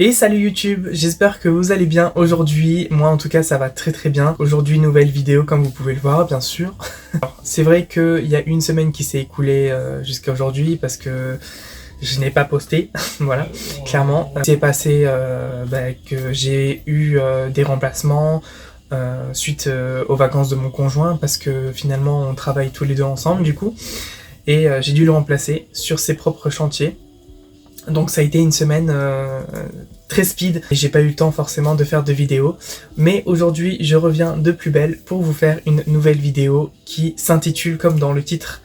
Et salut YouTube, j'espère que vous allez bien aujourd'hui. Moi en tout cas ça va très très bien. Aujourd'hui nouvelle vidéo comme vous pouvez le voir bien sûr. C'est vrai qu'il y a une semaine qui s'est écoulée jusqu'à aujourd'hui parce que je n'ai pas posté, voilà, clairement. C'est passé que j'ai eu des remplacements suite aux vacances de mon conjoint parce que finalement on travaille tous les deux ensemble du coup. Et j'ai dû le remplacer sur ses propres chantiers. Donc ça a été une semaine très speed et j'ai pas eu le temps forcément de faire de vidéos. Mais aujourd'hui je reviens de plus belle pour vous faire une nouvelle vidéo qui s'intitule comme dans le titre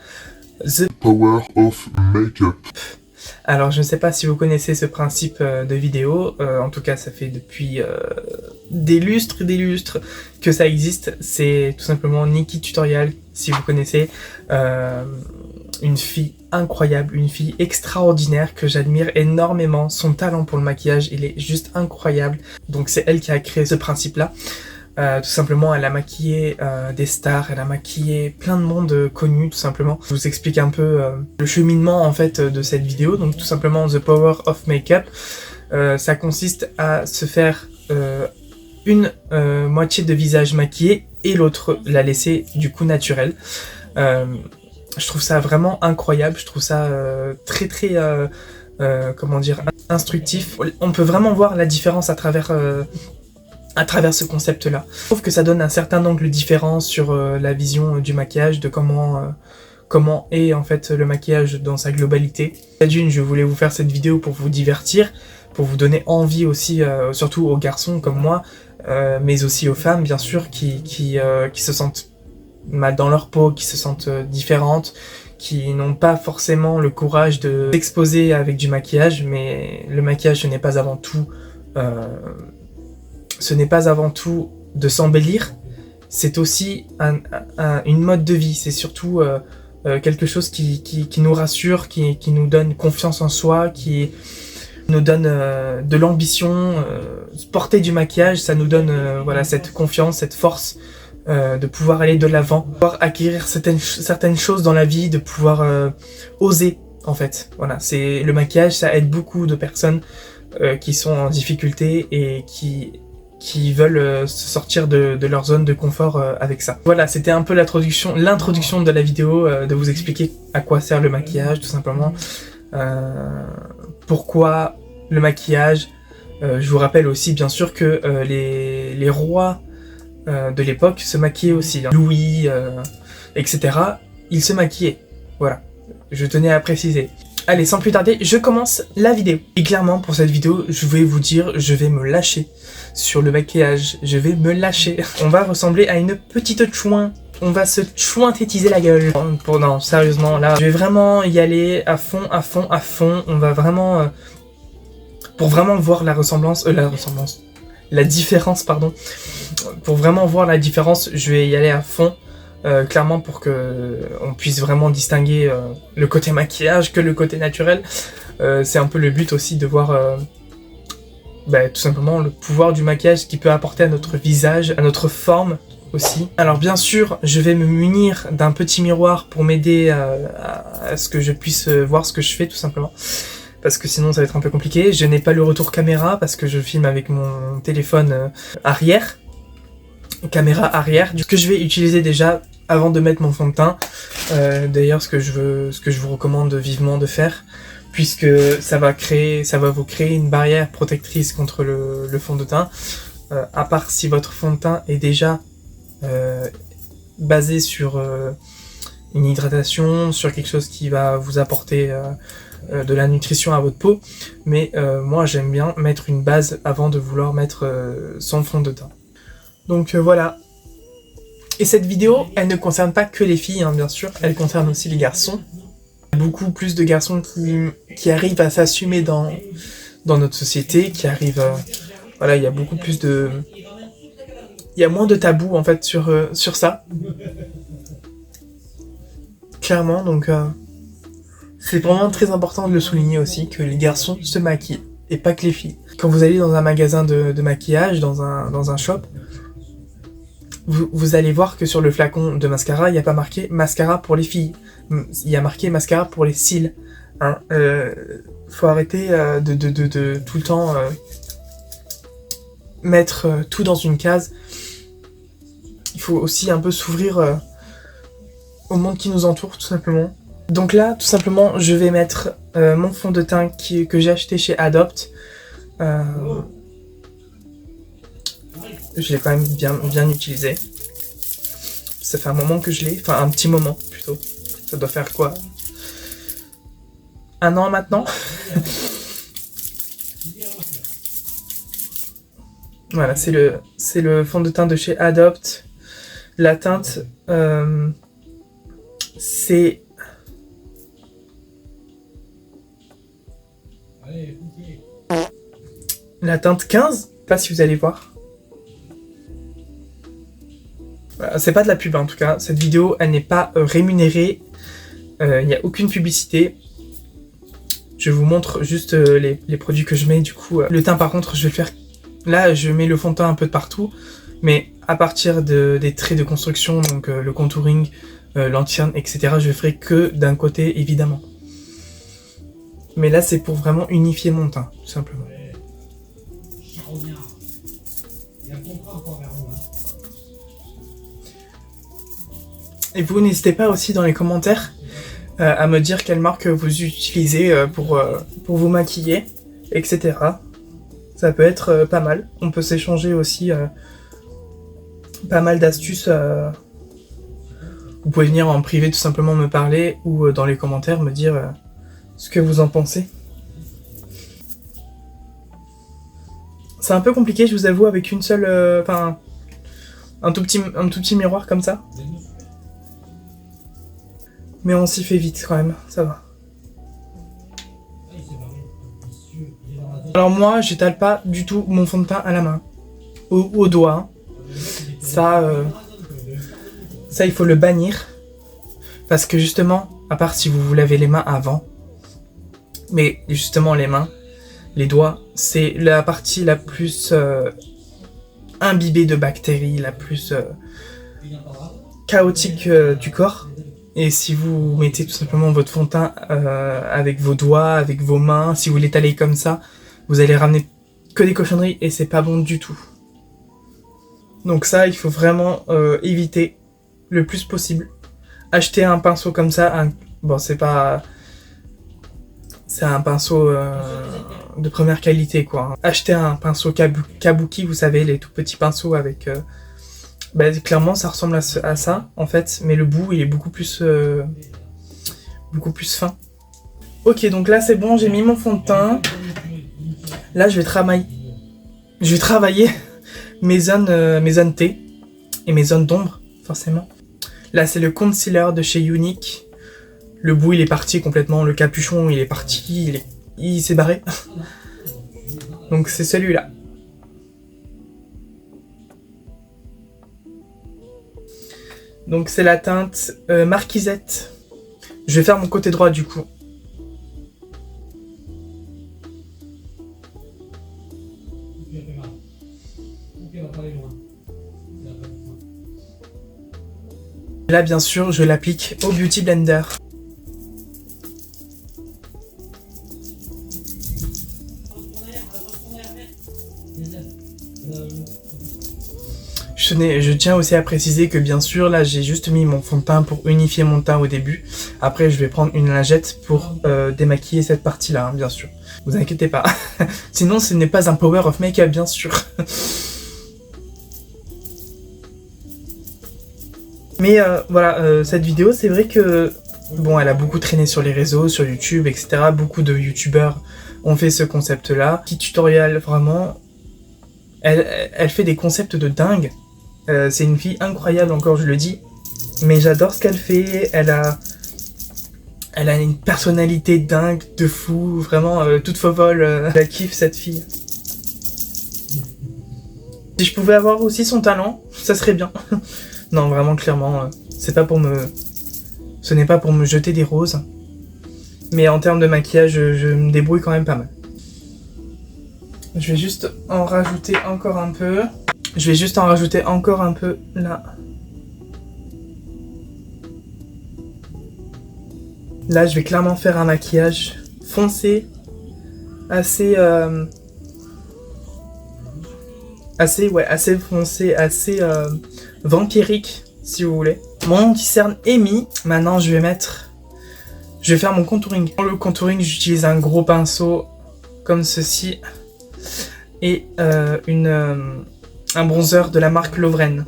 The Power of Makeup. Alors je ne sais pas si vous connaissez ce principe de vidéo, en tout cas ça fait depuis des lustres que ça existe. C'est tout simplement Nikki Tutorial, si vous connaissez, une fille incroyable, une fille extraordinaire que j'admire énormément. Son talent pour le maquillage, il est juste incroyable. Donc c'est elle qui a créé ce principe-là. Tout simplement, elle a maquillé des stars, elle a maquillé plein de monde connu, tout simplement. Je vous explique un peu le cheminement en fait de cette vidéo. Donc tout simplement, The Power of Makeup, ça consiste à se faire une moitié de visage maquillé et l'autre la laisser du coup naturelle. Je trouve ça vraiment incroyable, je trouve ça très comment dire, instructif. On peut vraiment voir la différence à travers ce concept-là. Je trouve que ça donne un certain angle différent sur la vision du maquillage, de comment est en fait le maquillage dans sa globalité. D'une, je voulais vous faire cette vidéo pour vous divertir, pour vous donner envie aussi, surtout aux garçons comme moi, mais aussi aux femmes bien sûr, qui se sentent mal dans leur peau, qui se sentent différentes, qui n'ont pas forcément le courage de s'exposer avec du maquillage, mais le maquillage ce n'est pas avant tout de s'embellir, c'est aussi une mode de vie, c'est surtout quelque chose qui nous rassure, qui nous donne confiance en soi, qui nous donne de l'ambition. Porter du maquillage, ça nous donne voilà, cette confiance, cette force de pouvoir aller de l'avant, de pouvoir acquérir certaines choses dans la vie, de pouvoir oser en fait. Voilà, c'est le maquillage, ça aide beaucoup de personnes qui sont en difficulté et qui veulent se sortir de leur zone de confort avec ça. Voilà, c'était un peu l'introduction de la vidéo, de vous expliquer à quoi sert le maquillage, tout simplement. Pourquoi le maquillage. Je vous rappelle aussi bien sûr que les rois de l'époque se maquillaient aussi. Louis, etc. Ils se maquillaient. Voilà, je tenais à préciser. Allez, sans plus tarder, je commence la vidéo. Et clairement, pour cette vidéo, je vais vous dire, je vais me lâcher sur le maquillage. Je vais me lâcher. On va ressembler à une petite chouin. On va se chouinthétiser la gueule. Non, sérieusement, là, je vais vraiment y aller à fond. On va vraiment... pour vraiment voir la différence, pardon. Pour vraiment voir la différence, je vais y aller à fond. Clairement pour que on puisse vraiment distinguer le côté maquillage que le côté naturel. C'est un peu le but aussi de voir tout simplement le pouvoir du maquillage qu'il peut apporter à notre visage, à notre forme aussi. Alors bien sûr, je vais me munir d'un petit miroir pour m'aider à ce que je puisse voir ce que je fais tout simplement. Parce que sinon ça va être un peu compliqué. Je n'ai pas le retour caméra parce que je filme avec mon téléphone arrière. Caméra arrière, que je vais utiliser déjà avant de mettre mon fond de teint. D'ailleurs ce que je vous recommande vivement de faire, puisque ça va vous créer une barrière protectrice contre le fond de teint. À part si votre fond de teint est déjà basé sur une hydratation, sur quelque chose qui va vous apporter de la nutrition à votre peau. Mais moi j'aime bien mettre une base avant de vouloir mettre son fond de teint. Donc voilà. Et cette vidéo, elle ne concerne pas que les filles, hein, bien sûr, elle concerne aussi les garçons. Il y a beaucoup plus de garçons qui arrivent à s'assumer dans notre société, qui arrivent... voilà, il y a beaucoup plus de... Il y a moins de tabous, en fait, sur ça. Clairement, donc... c'est vraiment très important de le souligner aussi, que les garçons se maquillent, et pas que les filles. Quand vous allez dans un magasin de maquillage, dans un shop, vous allez voir que sur le flacon de mascara, il n'y a pas marqué mascara pour les filles. Il y a marqué mascara pour les cils. Hein, faut arrêter de tout le temps mettre tout dans une case. Il faut aussi un peu s'ouvrir au monde qui nous entoure, tout simplement. Donc là, tout simplement, je vais mettre mon fond de teint que j'ai acheté chez Adopt. Je l'ai quand même bien utilisé. Ça fait un moment que je l'ai, enfin un petit moment plutôt. Ça doit faire quoi, 1 an maintenant. Voilà, c'est le fond de teint de chez Adopt. La teinte, c'est... La teinte 15, je sais pas si vous allez voir. Voilà, c'est pas de la pub en tout cas, cette vidéo elle n'est pas rémunérée, il n'y a aucune publicité. Je vous montre juste les produits que je mets du coup. Le teint par contre je vais le faire, là je mets le fond de teint un peu de partout, mais à partir des traits de construction, donc le contouring, l'anti-cerne, etc. je ferai que d'un côté évidemment. Mais là c'est pour vraiment unifier mon teint, tout simplement. Et vous n'hésitez pas aussi dans les commentaires à me dire quelle marque vous utilisez pour vous maquiller, etc. Ça peut être pas mal. On peut s'échanger aussi pas mal d'astuces. Vous pouvez venir en privé tout simplement me parler ou dans les commentaires me dire ce que vous en pensez. C'est un peu compliqué, je vous avoue, avec une seule... Enfin, un tout petit miroir comme ça. Mais on s'y fait vite quand même, ça va. Alors moi, j'étale pas du tout mon fond de teint à la main. Au doigt. Ça, il faut le bannir. Parce que justement, à part si vous vous lavez les mains avant, mais justement les mains, les doigts, c'est la partie la plus imbibée de bactéries, la plus chaotique du corps. Et si vous mettez tout simplement votre fond de teint avec vos doigts, avec vos mains, si vous l'étalez comme ça, vous allez ramener que des cochonneries et c'est pas bon du tout. Donc ça, il faut vraiment éviter le plus possible. Acheter un pinceau comme ça, bon c'est pas... C'est un pinceau de première qualité quoi. Acheter un pinceau kabuki, vous savez, les tout petits pinceaux avec... Bah, clairement ça ressemble à ça en fait, mais le bout il est beaucoup plus fin. Ok, donc là c'est bon, j'ai mis mon fond de teint. Là je vais travailler mes zones T et mes zones d'ombre forcément. Là c'est le concealer de chez Younique. Le bout il est parti complètement, le capuchon il est parti, il s'est barré. Donc c'est celui-là. Donc c'est la teinte Marquisette. Je vais faire mon côté droit du coup. Là bien sûr je l'applique au Beauty Blender. Je tiens aussi à préciser que bien sûr là j'ai juste mis mon fond de teint pour unifier mon teint au début. Après je vais prendre une lingette pour démaquiller cette partie là, hein, bien sûr. Vous inquiétez pas. Sinon ce n'est pas un power of make-up bien sûr. Mais voilà, cette vidéo c'est vrai que bon elle a beaucoup traîné sur les réseaux, sur YouTube, etc. Beaucoup de youtubeurs ont fait ce concept là. Petit tutoriel vraiment. Elle fait des concepts de dingue. C'est une fille incroyable encore, je le dis. Mais j'adore ce qu'elle fait. Elle a une personnalité dingue, de fou. Vraiment, toute folle. Je la kiffe cette fille. Si je pouvais avoir aussi son talent, ça serait bien. Non, vraiment, clairement, ce n'est pas pour me jeter des roses. Mais en termes de maquillage, je me débrouille quand même pas mal. Je vais juste en rajouter encore un peu. Je vais juste en rajouter encore un peu là. Là, je vais clairement faire un maquillage foncé, assez assez foncé, assez vampirique, si vous voulez. Mon anti-cerne est mis. Maintenant, je vais faire mon contouring. Pour le contouring, j'utilise un gros pinceau comme ceci et un bronzer de la marque Lovren.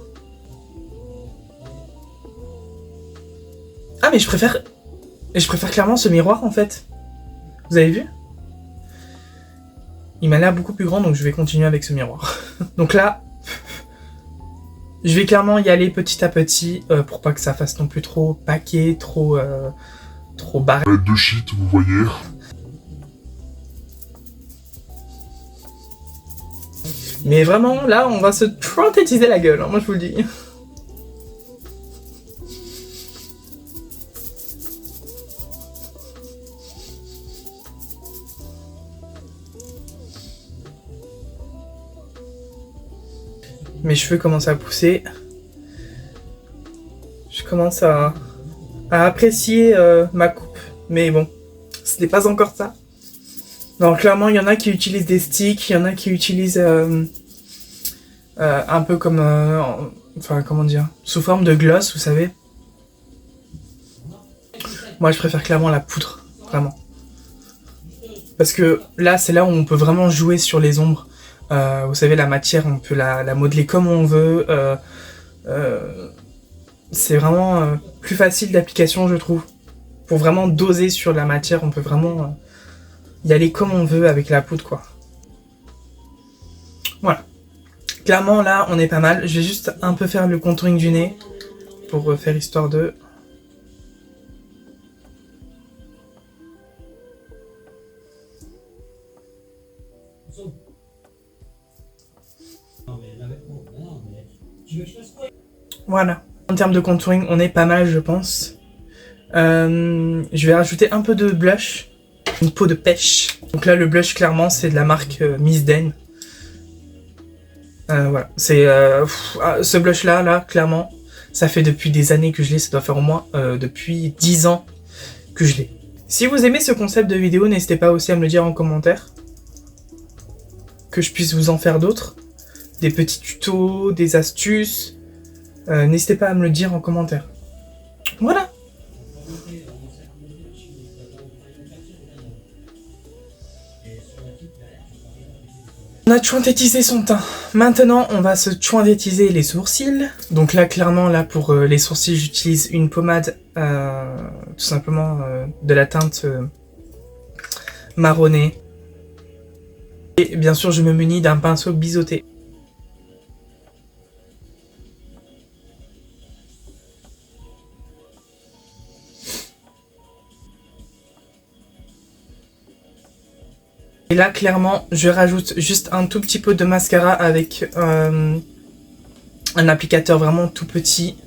Ah, mais je préfère clairement ce miroir en fait. Vous avez vu? Il m'a l'air beaucoup plus grand, donc je vais continuer avec ce miroir. Donc là, je vais clairement y aller petit à petit pour pas que ça fasse non plus trop paquet, trop barré. De shit, vous voyez. Mais vraiment, là, on va se synthétiser la gueule, hein, moi je vous le dis. Mes cheveux commencent à pousser. Je commence à apprécier ma coupe. Mais bon, ce n'est pas encore ça. Non, clairement, il y en a qui utilisent des sticks, il y en a qui utilisent un peu comme... enfin, comment dire, sous forme de gloss, vous savez. Moi, je préfère clairement la poudre, vraiment. Parce que là, c'est là où on peut vraiment jouer sur les ombres. Vous savez, la matière, on peut la modeler comme on veut. C'est vraiment plus facile d'application, je trouve. Pour vraiment doser sur la matière, on peut vraiment y aller comme on veut avec la poudre, quoi. Voilà. Clairement, là, on est pas mal. Je vais juste un peu faire le contouring du nez pour faire histoire de... Voilà. En termes de contouring, on est pas mal, je pense. Je vais rajouter un peu de blush. Une peau de pêche. Donc là, le blush, clairement, c'est de la marque Miss Den. Voilà. C'est ce blush-là, là, clairement, ça fait depuis des années que je l'ai. Ça doit faire au moins depuis 10 ans que je l'ai. Si vous aimez ce concept de vidéo, n'hésitez pas aussi à me le dire en commentaire. Que je puisse vous en faire d'autres. Des petits tutos, des astuces. N'hésitez pas à me le dire en commentaire. Voilà. On a synthétisé son teint. Maintenant, on va se synthétiser les sourcils. Donc là, clairement, là pour les sourcils, j'utilise une pommade, tout simplement de la teinte marronnée. Et bien sûr, je me munis d'un pinceau biseauté. Et là, clairement, je rajoute juste un tout petit peu de mascara avec un applicateur vraiment tout petit.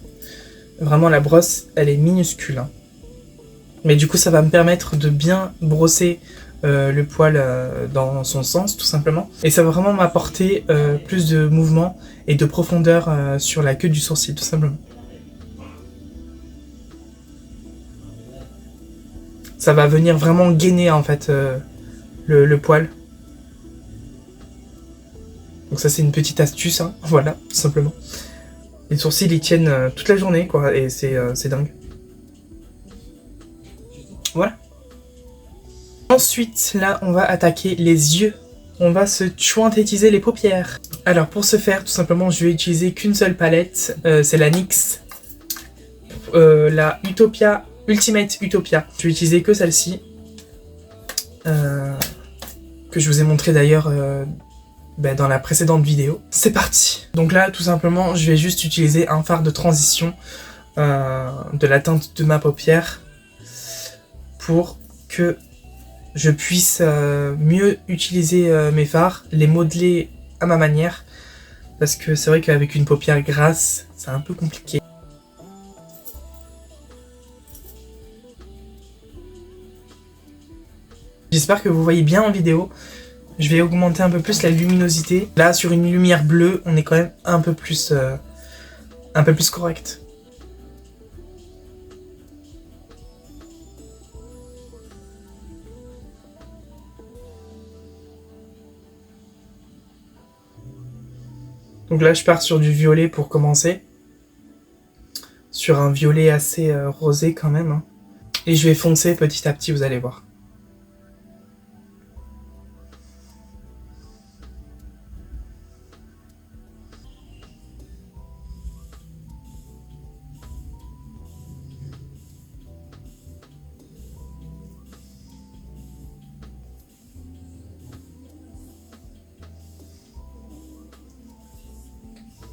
Vraiment, la brosse, elle est minuscule. Hein. Mais du coup, ça va me permettre de bien brosser le poil dans son sens, tout simplement. Et ça va vraiment m'apporter plus de mouvement et de profondeur sur la queue du sourcil, tout simplement. Ça va venir vraiment gainer, en fait, le poil. Donc ça, c'est une petite astuce, hein. Voilà, tout simplement. Les sourcils, ils tiennent toute la journée, quoi, et c'est dingue. Voilà. Ensuite, là, on va attaquer les yeux. On va se synthétiser les paupières. Alors, pour ce faire, tout simplement, je vais utiliser qu'une seule palette. C'est la NYX. La Utopia, Ultimate Utopia. Je vais utiliser que celle-ci. Que je vous ai montré d'ailleurs dans la précédente vidéo. C'est parti. Donc là, tout simplement, je vais juste utiliser un fard de transition de la teinte de ma paupière pour que je puisse mieux utiliser mes fards, les modeler à ma manière, parce que c'est vrai qu'avec une paupière grasse, c'est un peu compliqué. J'espère que vous voyez bien en vidéo. Je vais augmenter un peu plus la luminosité. Là, sur une lumière bleue, on est quand même un peu plus correct. Donc là je pars sur du violet pour commencer. Sur un violet assez rosé quand même. Hein. Et je vais foncer petit à petit, vous allez voir.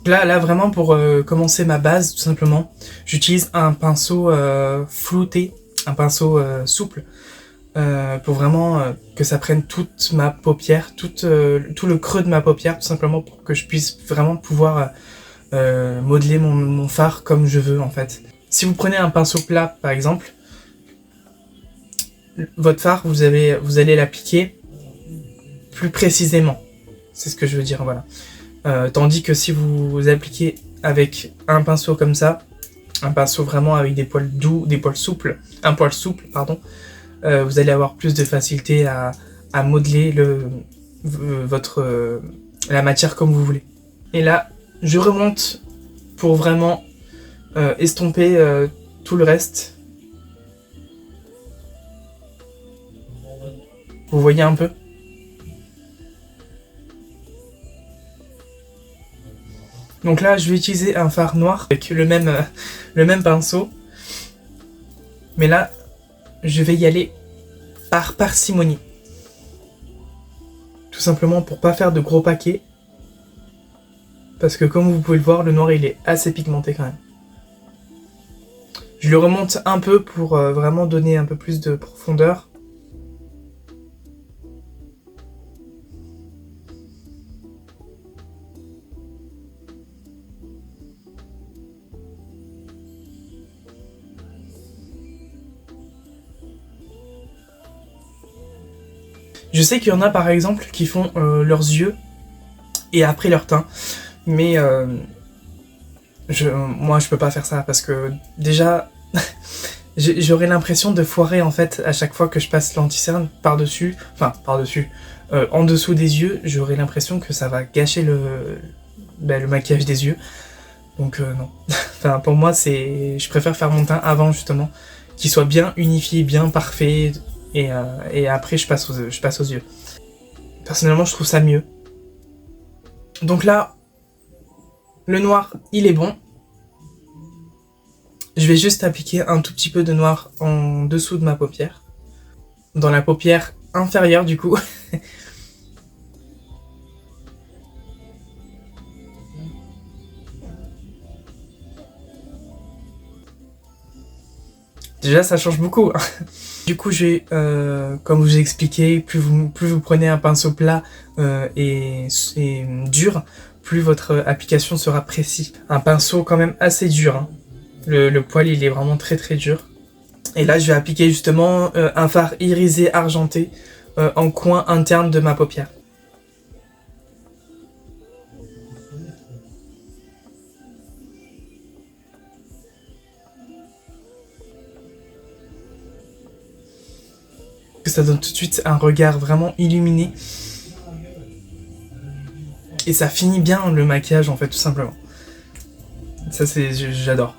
Là vraiment pour commencer ma base, tout simplement, j'utilise un pinceau flouté, un pinceau souple, pour vraiment que ça prenne toute ma paupière, tout le creux de ma paupière, tout simplement pour que je puisse vraiment pouvoir modeler mon fard comme je veux en fait. Si vous prenez un pinceau plat par exemple, votre fard vous allez l'appliquer plus précisément, c'est ce que je veux dire, voilà. Tandis que si vous appliquez avec un pinceau comme ça, un pinceau vraiment avec des poils doux, des poils souples, un poil souple, pardon, vous allez avoir plus de facilité à modeler la matière comme vous voulez. Et là, je remonte pour vraiment estomper tout le reste. Vous voyez un peu ? Donc là, je vais utiliser un fard noir avec le même pinceau. Mais là, je vais y aller par parcimonie. Tout simplement pour pas faire de gros paquets. Parce que comme vous pouvez le voir, le noir il est assez pigmenté quand même. Je le remonte un peu pour vraiment donner un peu plus de profondeur. Je sais qu'il y en a par exemple qui font leurs yeux et après leur teint, mais moi je peux pas faire ça parce que déjà j'aurais l'impression de foirer en fait à chaque fois que je passe l'anti-cerne par-dessus, en dessous des yeux, j'aurais l'impression que ça va gâcher le maquillage des yeux, donc non. Enfin pour moi je préfère faire mon teint avant justement, qu'il soit bien unifié, bien parfait. Et après je passe aux yeux. Personnellement je trouve ça mieux. Donc là, le noir il est bon. Je vais juste appliquer un tout petit peu de noir en dessous de ma paupière. Dans la paupière inférieure du coup. Déjà ça change beaucoup. Du coup, comme je vous ai expliqué, plus vous prenez un pinceau plat et dur, plus votre application sera précise. Un pinceau quand même assez dur. Hein. Le poil, il est vraiment très très dur. Et là, je vais appliquer justement un fard irisé argenté en coin interne de ma paupière. Ça donne tout de suite un regard vraiment illuminé. Et ça finit bien le maquillage en fait, tout simplement. Ça j'adore.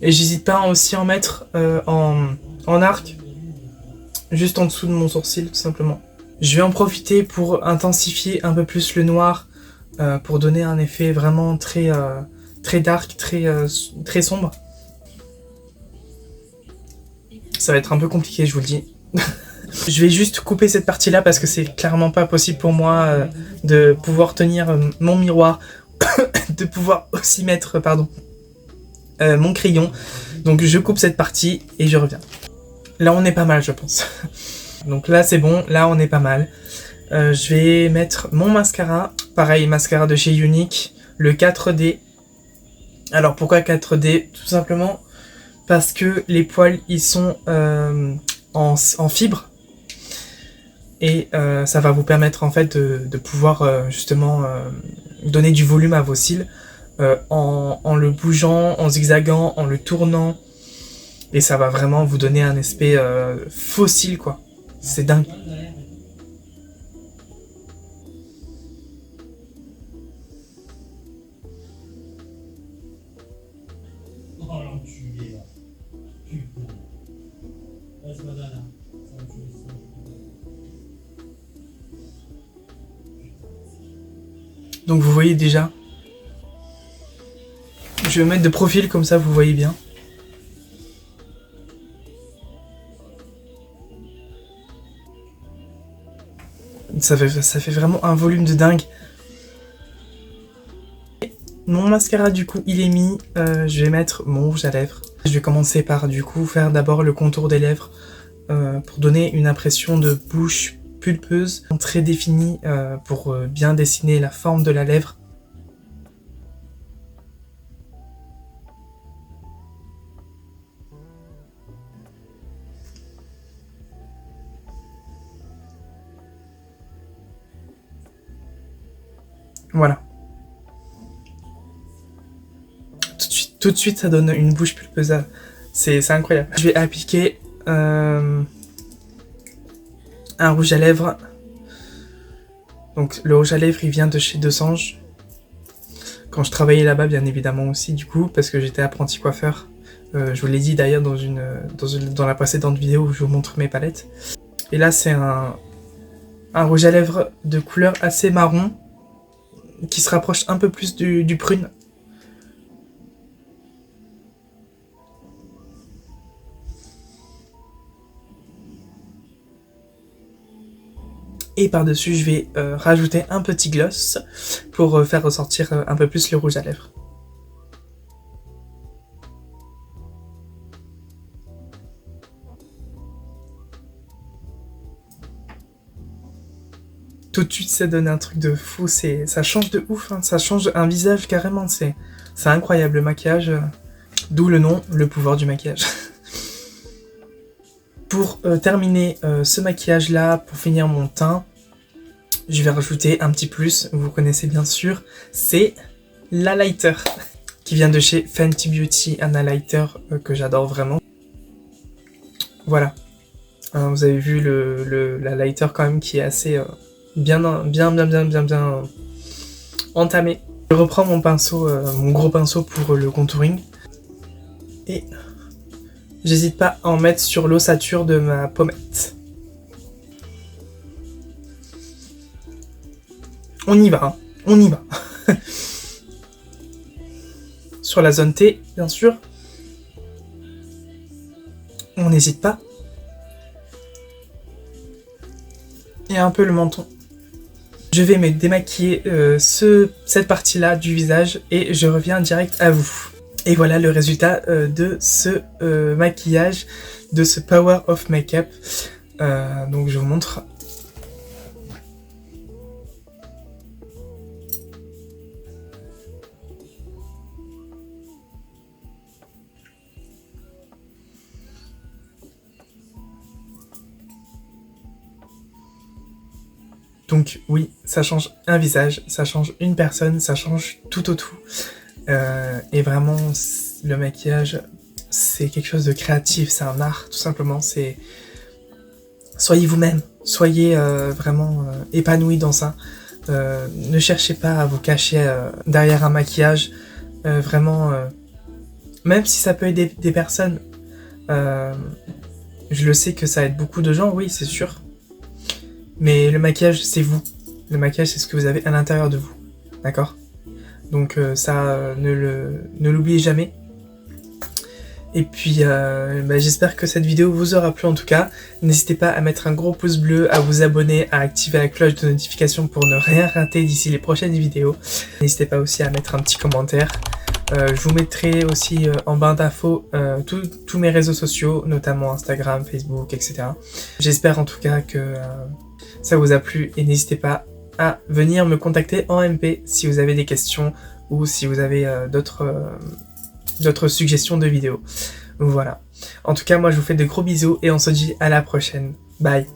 Et j'hésite pas aussi à en mettre en arc, juste en dessous de mon sourcil, tout simplement. Je vais en profiter pour intensifier un peu plus le noir, pour donner un effet vraiment très dark, très sombre. Ça va être un peu compliqué, je vous le dis. Je vais juste couper cette partie-là parce que c'est clairement pas possible pour moi de pouvoir tenir mon miroir, de pouvoir aussi mettre, mon crayon. Donc je coupe cette partie et je reviens. Là on est pas mal je pense. Donc là c'est bon, là on est pas mal. Je vais mettre mon mascara. Pareil, mascara de chez Younique, le 4D. Alors pourquoi 4D? Tout simplement parce que les poils ils sont en fibre. Et ça va vous permettre en fait de pouvoir justement donner du volume à vos cils en le bougeant, en zigzagant, en le tournant. Et ça va vraiment vous donner un aspect faux cils quoi. C'est dingue. enculé là. Putain. Laisse madame. Ça va tuer ça. Donc vous voyez déjà. Je vais mettre de profil comme ça vous voyez bien. Ça fait vraiment un volume de dingue. Mon mascara du coup il est mis, je vais mettre mon rouge à lèvres. Je vais commencer par du coup faire d'abord le contour des lèvres pour donner une impression de bouche pulpeuse, très définie pour bien dessiner la forme de la lèvre. Voilà. Tout de suite, ça donne une bouche pulpeuse. C'est incroyable. Je vais appliquer un rouge à lèvres. Donc le rouge à lèvres, il vient de chez Desange. Quand je travaillais là-bas, bien évidemment aussi, du coup, parce que j'étais apprenti coiffeur. Je vous l'ai dit d'ailleurs dans la précédente vidéo où je vous montre mes palettes. Et là, c'est un rouge à lèvres de couleur assez marron, qui se rapproche un peu plus du prune. Et par-dessus, je vais rajouter un petit gloss pour faire ressortir un peu plus le rouge à lèvres. Tout de suite, ça donne un truc de fou, ça change de ouf, hein. Ça change un visage carrément, c'est incroyable le maquillage, d'où le nom, le pouvoir du maquillage. Pour terminer ce maquillage-là, pour finir mon teint, je vais rajouter un petit plus, vous connaissez bien sûr, c'est l'highlighter, qui vient de chez Fenty Beauty, un highlighter que j'adore vraiment. Voilà, vous avez vu l'highlighter quand même qui est assez... bien entamé. Je reprends mon pinceau, mon gros pinceau pour le contouring. Et j'hésite pas à en mettre sur l'ossature de ma pommette. On y va, hein. On y va. Sur la zone T, bien sûr. On n'hésite pas. Et un peu le menton. Je vais me démaquiller cette partie-là du visage et je reviens direct à vous. Et voilà le résultat de ce maquillage, de ce Power of Makeup. Donc je vous montre. Donc oui, ça change un visage, ça change une personne, ça change tout au tout. Et vraiment, le maquillage, c'est quelque chose de créatif, c'est un art, tout simplement. Soyez vous-même, soyez vraiment épanoui dans ça. Ne cherchez pas à vous cacher derrière un maquillage. Vraiment, même si ça peut aider des personnes, je le sais que ça aide beaucoup de gens, oui, c'est sûr. Mais le maquillage, c'est vous. Le maquillage, c'est ce que vous avez à l'intérieur de vous. D'accord ? Donc ça, ne l'oubliez jamais. Et puis, j'espère que cette vidéo vous aura plu en tout cas. N'hésitez pas à mettre un gros pouce bleu, à vous abonner, à activer la cloche de notification pour ne rien rater d'ici les prochaines vidéos. N'hésitez pas aussi à mettre un petit commentaire. Je vous mettrai aussi en barre d'infos tous mes réseaux sociaux, notamment Instagram, Facebook, etc. J'espère en tout cas que ça vous a plu et n'hésitez pas à venir me contacter en MP si vous avez des questions ou si vous avez d'autres suggestions de vidéos. Voilà. En tout cas, moi je vous fais de gros bisous et on se dit à la prochaine. Bye.